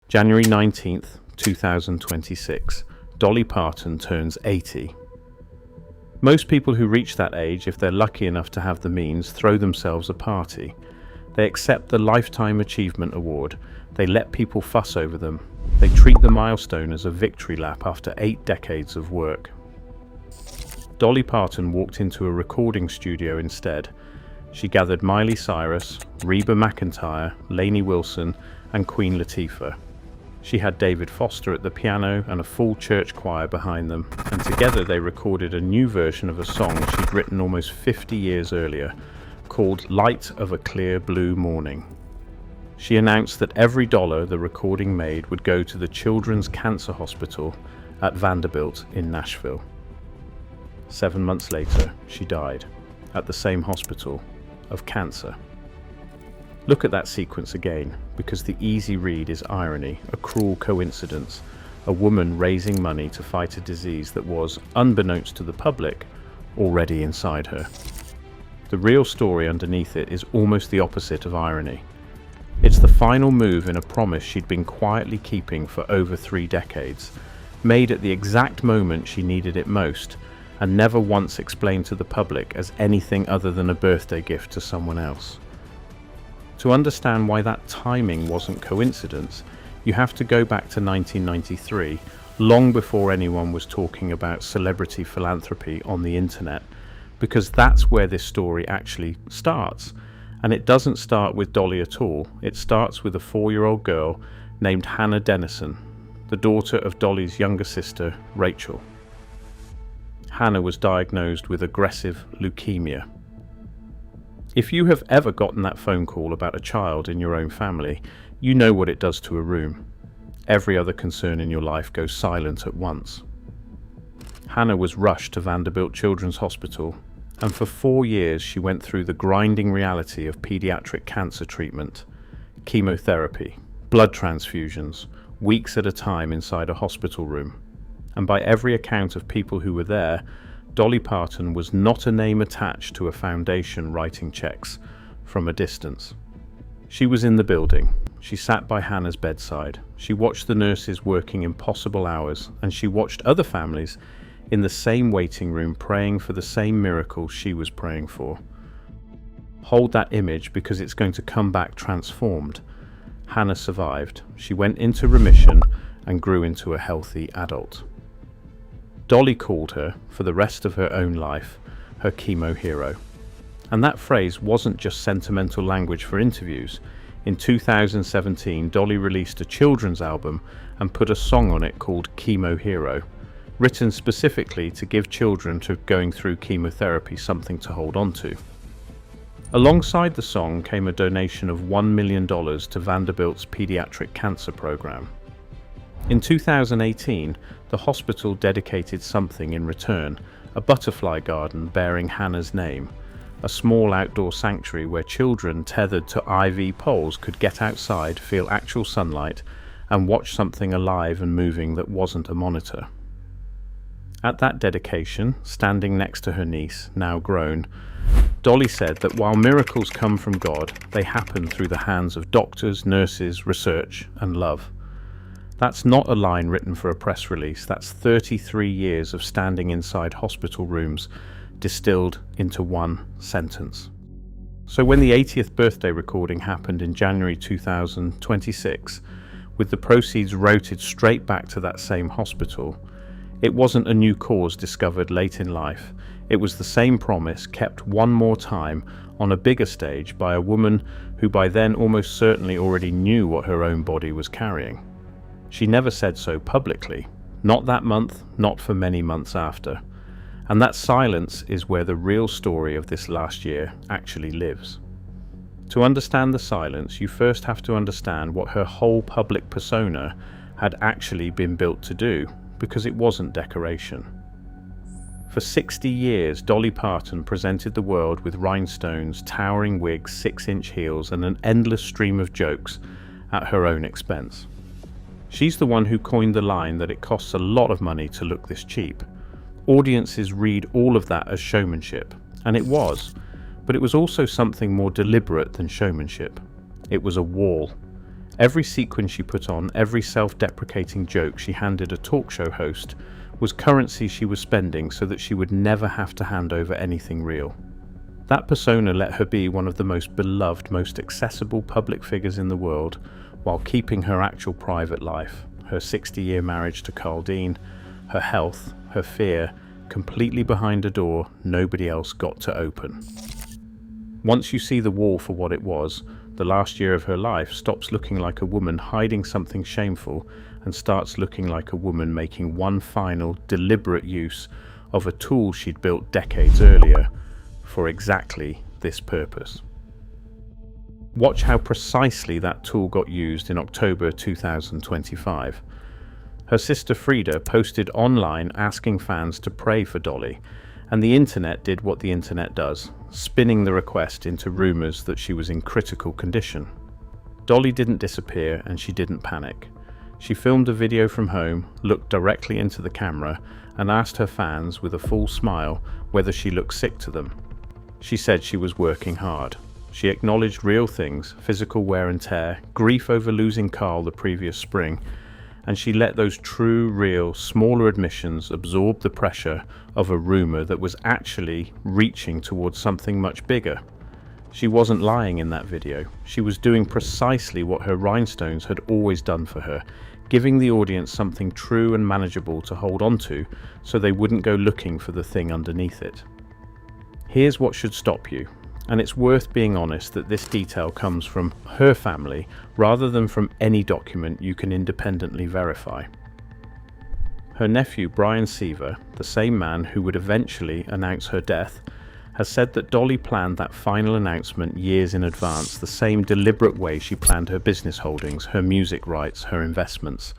January 19th, 2026. Dolly Parton turns 80. Most people who reach that age, if they're lucky enough to have the means, throw themselves a party. They accept the Lifetime Achievement Award. They let people fuss over them. They treat the milestone as a victory lap after 8 decades of work. Dolly Parton walked into a recording studio instead. She gathered Miley Cyrus, Reba McEntire, Lainey Wilson, and Queen Latifah. She had David Foster at the piano and a full church choir behind them, and together they recorded a new version of a song she'd written almost 50 years earlier, called Light of a Clear Blue Morning. She announced that every dollar the recording made would go to the Children's Cancer Hospital at Vanderbilt in Nashville. 7 months later, she died at the same hospital of cancer. Look at that sequence again, because the easy read is irony, a cruel coincidence, a woman raising money to fight a disease that was, unbeknownst to the public, already inside her. The real story underneath it is almost the opposite of irony. It's the final move in a promise she'd been quietly keeping for over 3 decades, made at the exact moment she needed it most, and never once explained to the public as anything other than a birthday gift to someone else. To understand why that timing wasn't coincidence, you have to go back to 1993, long before anyone was talking about celebrity philanthropy on the internet, because that's where this story actually starts. And it doesn't start with Dolly at all. It starts with a 4-year-old girl named Hannah Dennison, the daughter of Dolly's younger sister, Rachel. Hannah was diagnosed with aggressive leukemia. If you have ever gotten that phone call about a child in your own family, you know what it does to a room. Every other concern in your life goes silent at once. Hannah was rushed to Vanderbilt Children's Hospital, and for 4 years she went through the grinding reality of pediatric cancer treatment, chemotherapy, blood transfusions, weeks at a time inside a hospital room. And by every account of people who were there, Dolly Parton was not a name attached to a foundation writing checks from a distance. She was in the building. She sat by Hannah's bedside. She watched the nurses working impossible hours, and she watched other families in the same waiting room praying for the same miracle she was praying for. Hold that image, because it's going to come back transformed. Hannah survived. She went into remission and grew into a healthy adult. Dolly called her, for the rest of her own life, her chemo hero. And that phrase wasn't just sentimental language for interviews. In 2017, Dolly released a children's album and put a song on it called Chemo Hero, written specifically to give children going through chemotherapy something to hold on to. Alongside the song came a donation of $1 million to Vanderbilt's pediatric cancer program. In 2018, the hospital dedicated something in return, a butterfly garden bearing Hannah's name, a small outdoor sanctuary where children tethered to IV poles could get outside, feel actual sunlight, and watch something alive and moving that wasn't a monitor. At that dedication, standing next to her niece, now grown, Dolly said that while miracles come from God, they happen through the hands of doctors, nurses, research, and love. That's not a line written for a press release. That's 33 years of standing inside hospital rooms, distilled into one sentence. So when the 80th birthday recording happened in January 2026, with the proceeds routed straight back to that same hospital, it wasn't a new cause discovered late in life. It was the same promise kept one more time on a bigger stage by a woman who by then almost certainly already knew what her own body was carrying. She never said so publicly, not that month, not for many months after. And that silence is where the real story of this last year actually lives. To understand the silence, you first have to understand what her whole public persona had actually been built to do, because it wasn't decoration. For 60 years, Dolly Parton presented the world with rhinestones, towering wigs, 6-inch heels, and an endless stream of jokes at her own expense. She's the one who coined the line that it costs a lot of money to look this cheap. Audiences read all of that as showmanship, and it was, but it was also something more deliberate than showmanship. It was a wall. Every sequin she put on, every self-deprecating joke she handed a talk show host was currency she was spending so that she would never have to hand over anything real. That persona let her be one of the most beloved, most accessible public figures in the world, while keeping her actual private life, her 60-year marriage to Carl Dean, her health, her fear, completely behind a door nobody else got to open. Once you see the wall for what it was, the last year of her life stops looking like a woman hiding something shameful and starts looking like a woman making one final, deliberate use of a tool she'd built decades earlier for exactly this purpose. Watch how precisely that tool got used in October 2025. Her sister Frida posted online asking fans to pray for Dolly, and the internet did what the internet does, spinning the request into rumors that she was in critical condition. Dolly didn't disappear and she didn't panic. She filmed a video from home, looked directly into the camera, and asked her fans with a full smile whether she looked sick to them. She said she was working hard. She acknowledged real things, physical wear and tear, grief over losing Carl the previous spring, and she let those true, real, smaller admissions absorb the pressure of a rumor that was actually reaching towards something much bigger. She wasn't lying in that video. She was doing precisely what her rhinestones had always done for her, giving the audience something true and manageable to hold on to so they wouldn't go looking for the thing underneath it. Here's what should stop you. And it's worth being honest that this detail comes from her family rather than from any document you can independently verify. Her nephew Brian Seaver, the same man who would eventually announce her death, has said that Dolly planned that final announcement years in advance, the same deliberate way she planned her business holdings, her music rights, her investments.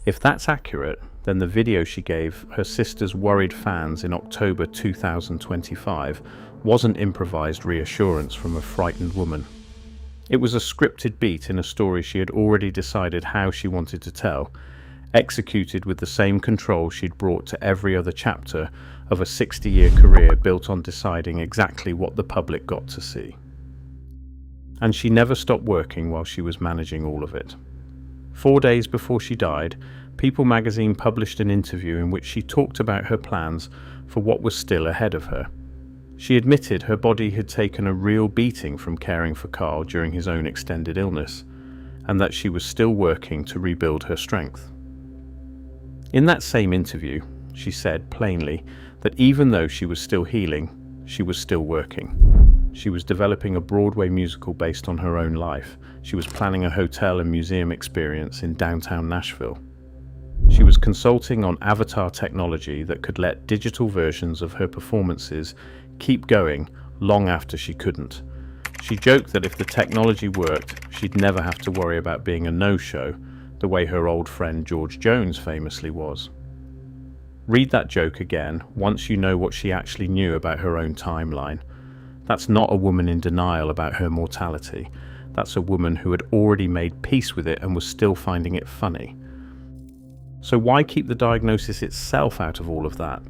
If that's accurate, then the video she gave her sister's worried fans in October 2025 wasn't improvised reassurance from a frightened woman. It was a scripted beat in a story she had already decided how she wanted to tell, executed with the same control she'd brought to every other chapter of a 60-year career built on deciding exactly what the public got to see. And she never stopped working while she was managing all of it. 4 days before she died, People magazine published an interview in which she talked about her plans for what was still ahead of her. She admitted her body had taken a real beating from caring for Carl during his own extended illness, and that she was still working to rebuild her strength. In that same interview, she said plainly that even though she was still healing, she was still working. She was developing a Broadway musical based on her own life. She was planning a hotel and museum experience in downtown Nashville. She was consulting on avatar technology that could let digital versions of her performances keep going long after she couldn't. She joked that if the technology worked, she'd never have to worry about being a no-show, the way her old friend George Jones famously was. Read that joke again once you know what she actually knew about her own timeline. That's not a woman in denial about her mortality. That's a woman who had already made peace with it and was still finding it funny. So why keep the diagnosis itself out of all of that?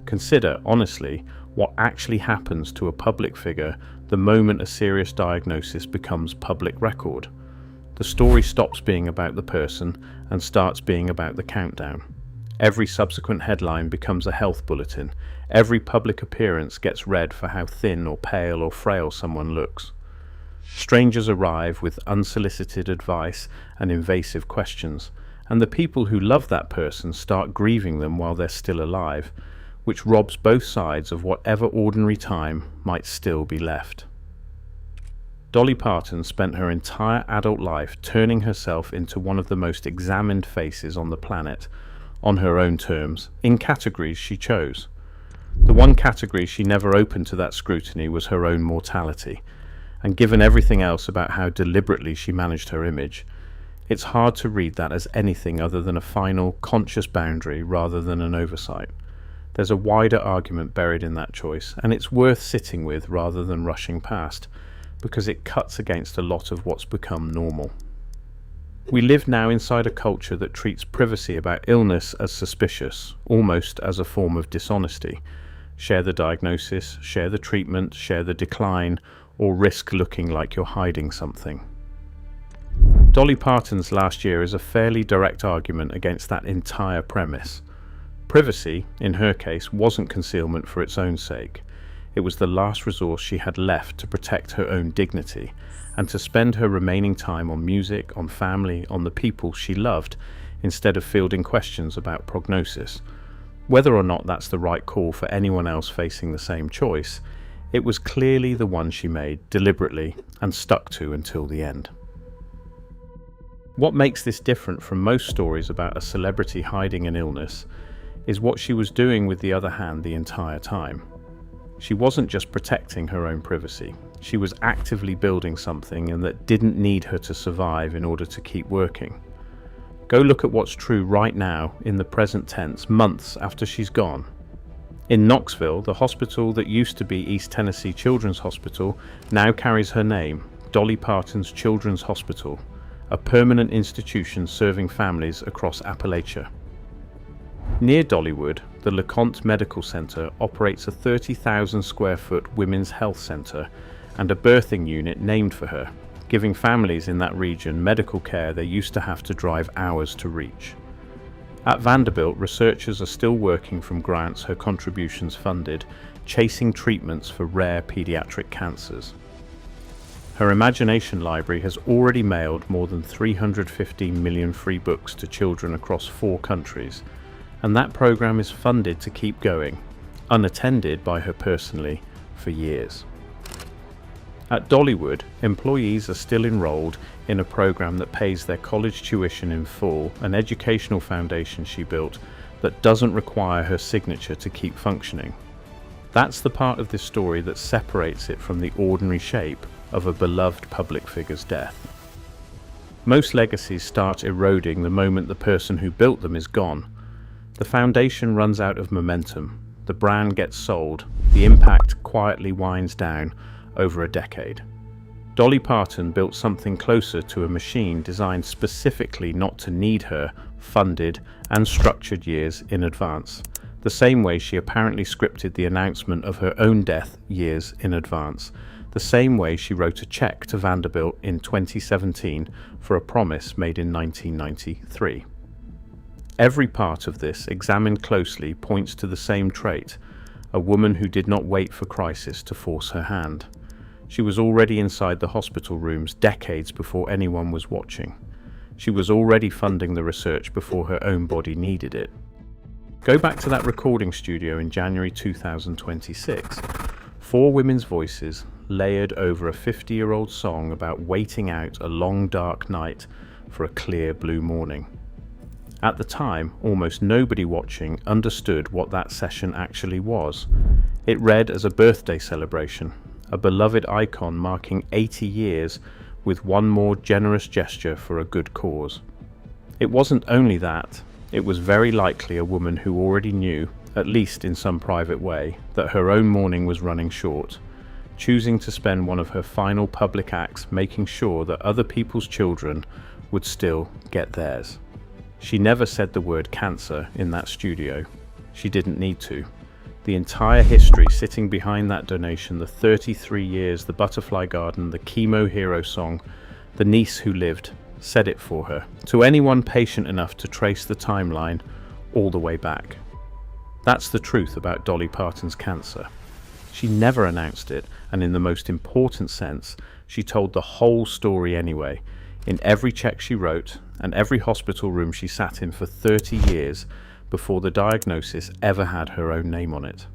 Consider, honestly, what actually happens to a public figure the moment a serious diagnosis becomes public record. The story stops being about the person and starts being about the countdown. Every subsequent headline becomes a health bulletin. Every public appearance gets read for how thin or pale or frail someone looks. Strangers arrive with unsolicited advice and invasive questions, and the people who love that person start grieving them while they're still alive, which robs both sides of whatever ordinary time might still be left. Dolly Parton spent her entire adult life turning herself into one of the most examined faces on the planet, on her own terms, in categories she chose. The one category she never opened to that scrutiny was her own mortality, and given everything else about how deliberately she managed her image, it's hard to read that as anything other than a final, conscious boundary rather than an oversight. There's a wider argument buried in that choice, and it's worth sitting with rather than rushing past, because it cuts against a lot of what's become normal. We live now inside a culture that treats privacy about illness as suspicious, almost as a form of dishonesty. Share the diagnosis, share the treatment, share the decline, or risk looking like you're hiding something. Dolly Parton's last year is a fairly direct argument against that entire premise. Privacy, in her case, wasn't concealment for its own sake. It was the last resource she had left to protect her own dignity and to spend her remaining time on music, on family, on the people she loved, instead of fielding questions about prognosis. Whether or not that's the right call for anyone else facing the same choice, it was clearly the one she made deliberately and stuck to until the end. What makes this different from most stories about a celebrity hiding an illness is what she was doing with the other hand the entire time. She wasn't just protecting her own privacy. She was actively building something and that didn't need her to survive in order to keep working. Go look at what's true right now in the present tense, months after she's gone. In Knoxville, the hospital that used to be East Tennessee Children's Hospital now carries her name, Dolly Parton's Children's Hospital, a permanent institution serving families across Appalachia. Near Dollywood, the LeConte Medical Center operates a 30,000 square foot women's health center and a birthing unit named for her, giving families in that region medical care they used to have to drive hours to reach. At Vanderbilt, researchers are still working from grants her contributions funded, chasing treatments for rare pediatric cancers. Her imagination library has already mailed more than 315 million free books to children across 4 countries, and that program is funded to keep going, unattended by her personally, for years. At Dollywood, employees are still enrolled in a program that pays their college tuition in full, an educational foundation she built that doesn't require her signature to keep functioning. That's the part of this story that separates it from the ordinary shape of a beloved public figure's death. Most legacies start eroding the moment the person who built them is gone. The foundation runs out of momentum, the brand gets sold, the impact quietly winds down over a decade. Dolly Parton built something closer to a machine designed specifically not to need her funded and structured years in advance, the same way she apparently scripted the announcement of her own death years in advance, the same way she wrote a check to Vanderbilt in 2017 for a promise made in 1993. Every part of this, examined closely, points to the same trait: a woman who did not wait for crisis to force her hand. She was already inside the hospital rooms decades before anyone was watching. She was already funding the research before her own body needed it. Go back to that recording studio in January 2026. 4 women's voices layered over a 50-year-old song about waiting out a long dark night for a clear blue morning. At the time, almost nobody watching understood what that session actually was. It read as a birthday celebration, a beloved icon marking 80 years with one more generous gesture for a good cause. It wasn't only that, it was very likely a woman who already knew, at least in some private way, that her own morning was running short, choosing to spend one of her final public acts making sure that other people's children would still get theirs. She never said the word cancer in that studio. She didn't need to. The entire history sitting behind that donation, the 33 years, the butterfly garden, the chemo hero song, the niece who lived, said it for her, to anyone patient enough to trace the timeline all the way back. That's the truth about Dolly Parton's cancer. She never announced it, and in the most important sense, she told the whole story anyway, in every check she wrote and every hospital room she sat in for 30 years before the diagnosis ever had her own name on it.